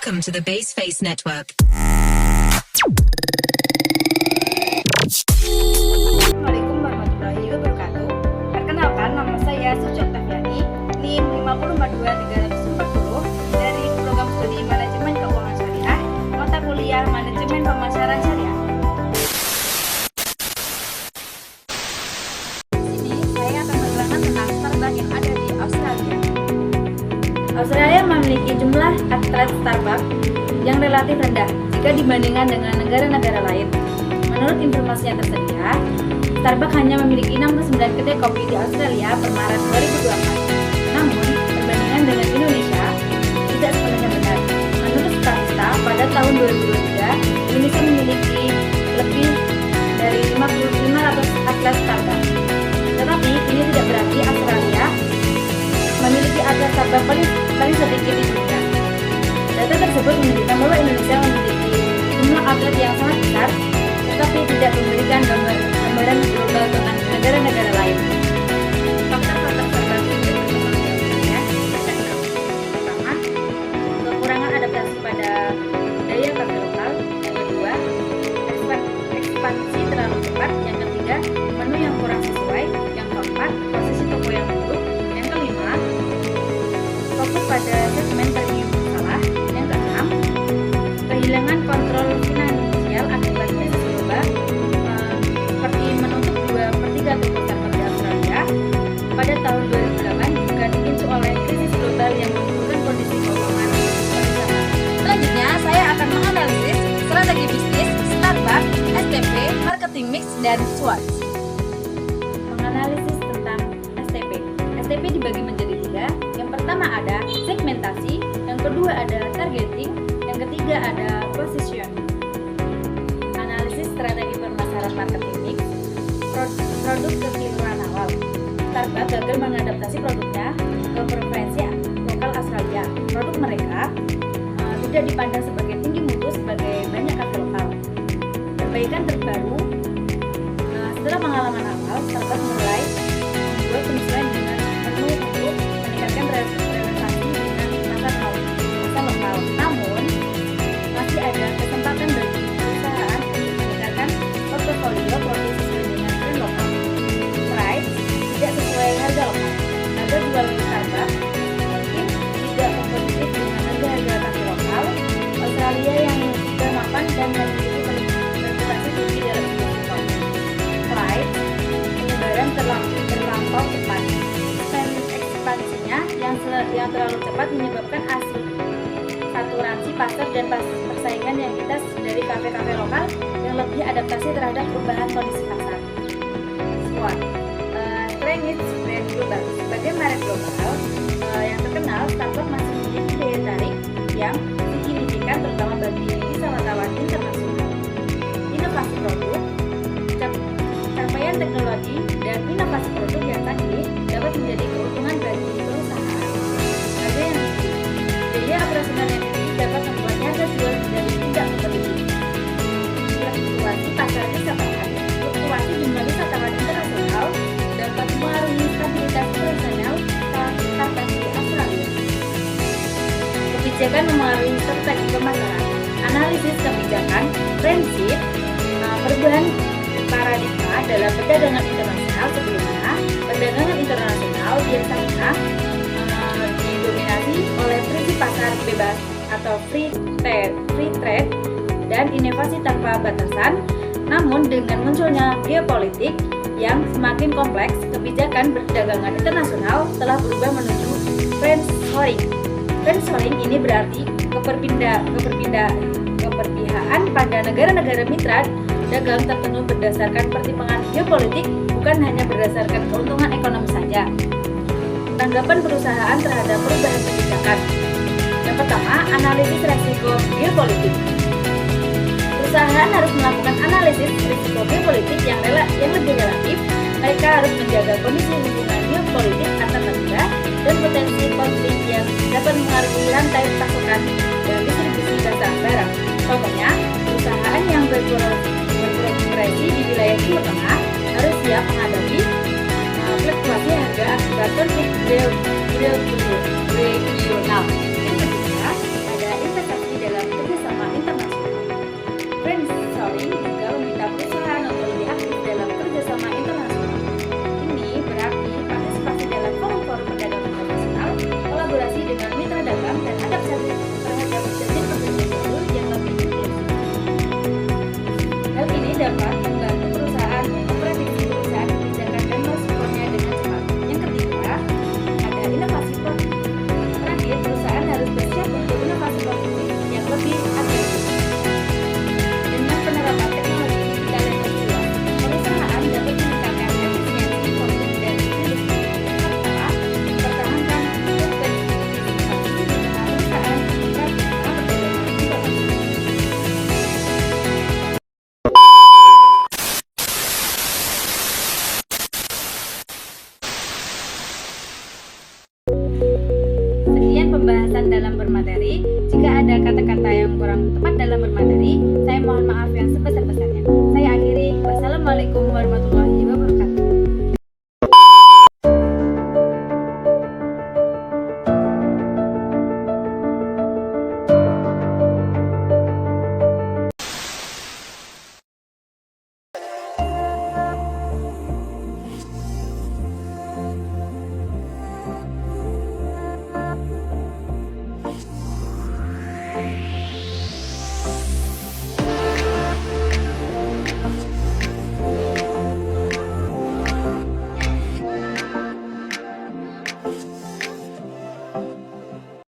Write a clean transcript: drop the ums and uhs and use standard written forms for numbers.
Welcome to the Base Face Network. Assalamualaikum warahmatullahi wabarakatuh. Perkenalkan, nama saya Suci Oktaviani, NIM 5042340 dari program studi Manajemen Keuangan Syariah, mata kuliah Manajemen Pemasaran Syariah. Di sini saya akan menerangkan tentang Starbucks yang ada di Australia. Australia memiliki jumlah atlet Starbucks yang relatif rendah jika dibandingkan dengan negara-negara lain. Menurut informasi yang tersedia, Starbucks hanya memiliki 69 kedai kopi di Australia per Maret 2024. Namun, perbandingan dengan Indonesia tidak sepenuhnya benar. Menurut Statista, pada tahun 2023, Indonesia memiliki lebih dari 500 atlet Starbucks. Tetapi, ini tidak berarti Australia memiliki atlet Starbucks paling sedikit di dunia. Data tersebut menunjukkan bahwa Indonesia memiliki jumlah atlet yang sangat besar, tetapi tidak memberikan gambaran global tentang negara-negara lain. Faktor-faktor tertentu yang pertama, kekurangan adaptasi pada daya kafe lokal. Yang kedua, ekspansi terlalu cepat. Yang ketiga, menu yang kurang sesuai. Yang keempat, posisi toko yang buruk. Yang kelima, fokus pada segmen premium salah. Yang keenam, kehilangan kontrol finansial akibat krisis global, seperti menutup 2/3 toko Starbucks di Australia pada tahun 2008 juga dipicu oleh krisis global yang memburukkan kondisi keuangan bersama. Selanjutnya, saya akan menganalisis strategi bisnis Starbucks, STP, marketing mix, dan SWOT. Menganalisis tentang STP. STP dibagi menjadi 3. Yang pertama ada segmentasi, yang kedua ada targeting, yang ketiga ada positioning. Analisis strategi pemasaran marketing mix. Produk kekeliruan awal. Starbucks gagal mengadaptasi produknya ke preferensi lokal Australia. Produk mereka tidak dipandang sebagai tinggi mutu sebagai banyak kafe lokal. Perbaikan terbaru, setelah pengalaman awal, Starbucks mulai membuat penyesuaian dengan menu untuk meningkatkan relevansi dengan pasar lokal. Namun, masih ada kesempatan bagi perusahaan untuk meningkatkan portofolio produk sesuai dengan tren lokal. Price tidak sesuai harga lokal. Harga jual Starbucks mungkin tidak kompetitif dengan harga-harga kafe lokal Australia yang sudah mapan dan memiliki reputasi tinggi dalam industri kopi. Price penyebaran terlampau cepat. Ekspansinya yang terlalu cepat menyebabkan saturasi pasar dan persaingan yang kita dari kafe-kafe lokal yang lebih adaptasi terhadap perubahan kondisi pasar. SWOT, Strength Needs Brand Global. Sebagai merek global yang terkenal, Starbucks masih memiliki daya tarik yang signifikan terutama bagi wisatawan internasional. Inovasi produk, capaian teknologi, dan inovasi produk yang tadi dapat menjadi keuntungan bagi perusahaan. Harga yang tinggi, biaya operasional yang tinggi dapat membuat harga jual menjadi tidak kompetitif. Fluktuasi pasar wisatawan. Fluktuasi jumlah wisatawan internasional dapat mengaruhi stabilitas operasional Starbucks di Australia. Kebijakan memengaruhi strategi pemasaran. Analisis kebijakan, prinsip, perubahan paradigma dalam perdagangan internasional. Sebelumnya, perdagangan internasional biasanya didominasi oleh prinsip pasar bebas atau free trade dan inovasi tanpa batasan. Namun dengan munculnya geopolitik yang semakin kompleks, kebijakan perdagangan internasional telah berubah menuju friendshoring. Friendshoring ini berarti keperpihakan pada negara-negara mitra dagang tertentu berdasarkan pertimbangan geopolitik, bukan hanya berdasarkan keuntungan ekonomi saja. Tanggapan perusahaan terhadap perubahan kebijakan. Yang pertama, analisis risiko geopolitik. Perusahaan harus melakukan analisis risiko geopolitik yang lebih relatif. Mereka harus menjaga kondisi hubungan geopolitik antar negara dan potensi konflik yang dapat mengaruhi rantai pasokan dan distribusi barang. Contohnya, perusahaan yang beroperasi di wilayah Timur Tengah harus siap menghadapi fluktuasi harga akibat konflik regional. Yang kedua, ada investasi pembahasan dalam bermateri. Jika ada kata-kata yang kurang tepat dalam bermateri, saya mohon maaf yang sebesar-besarnya. Saya akhiri